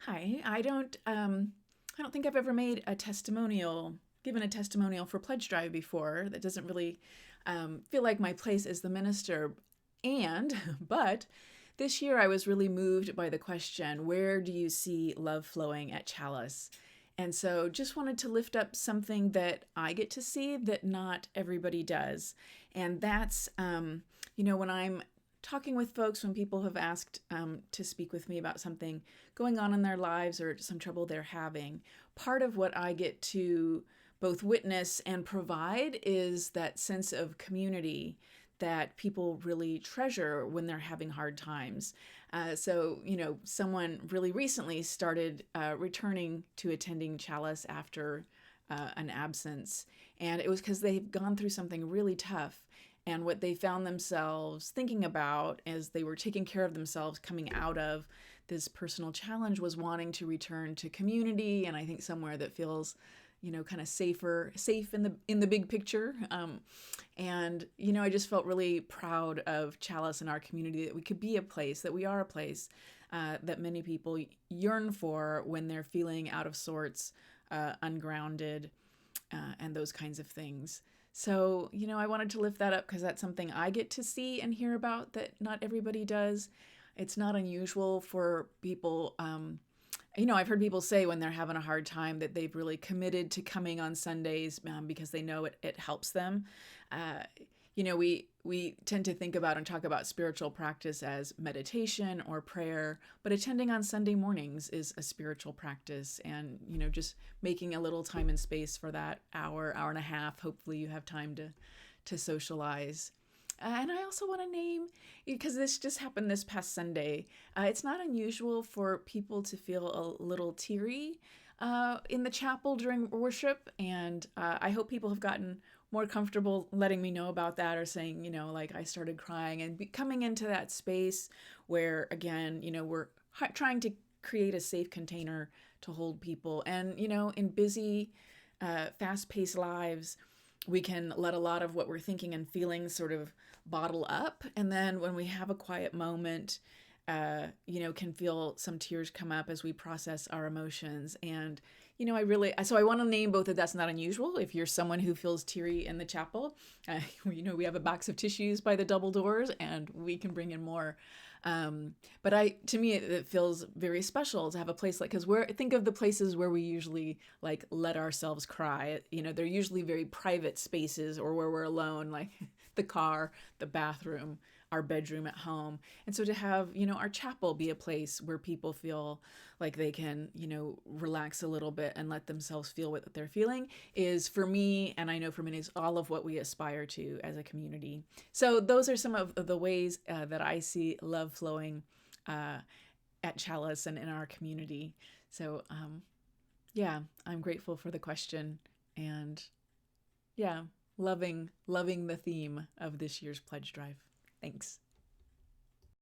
Hi, I don't think I've ever made a testimonial, given a testimonial for Pledge Drive before. That doesn't really feel like my place as the minister. But this year I was really moved by the question, where do you see love flowing at Chalice? And so just wanted to lift up something that I get to see that not everybody does. And that's, when I'm talking with folks, when people have asked to speak with me about something going on in their lives or some trouble they're having, part of what I get to both witness and provide is that sense of community that people really treasure when they're having hard times. Someone really recently started returning to attending Chalice after an absence. And it was because they've gone through something really tough. And what they found themselves thinking about as they were taking care of themselves coming out of this personal challenge was wanting to return to community, and I think somewhere that feels, kind of safe in the big picture. I just felt really proud of Chalice and our community, that we could be a place, that we are a place that many people yearn for when they're feeling out of sorts, ungrounded, and those kinds of things. So, I wanted to lift that up because that's something I get to see and hear about that not everybody does. It's not unusual for people. I've heard people say when they're having a hard time that they've really committed to coming on Sundays because they know it helps them. We tend to think about and talk about spiritual practice as meditation or prayer, but attending on Sunday mornings is a spiritual practice, and just making a little time and space for that hour and a half. Hopefully, you have time to socialize. And I also want to name, because this just happened this past Sunday, it's not unusual for people to feel a little teary in the chapel during worship. And I hope people have gotten more comfortable letting me know about that, or saying, like I started crying, and coming into that space where, again, we're trying to create a safe container to hold people. And, in busy, fast-paced lives, we can let a lot of what we're thinking and feeling sort of bottle up. And then when we have a quiet moment, can feel some tears come up as we process our emotions. And, I want to name both that that's not unusual. If you're someone who feels teary in the chapel, we have a box of tissues by the double doors, and we can bring in more. To me, it feels very special to have a place because think of the places where we usually like let ourselves cry. They're usually very private spaces, or where we're alone, like the car, the bathroom, our bedroom at home. And so to have, our chapel be a place where people feel like they can, relax a little bit and let themselves feel what they're feeling is, for me, and I know for many, is all of what we aspire to as a community. So those are some of the ways that I see love flowing at Chalice and in our community. So, I'm grateful for the question, and loving the theme of this year's pledge drive. Thanks.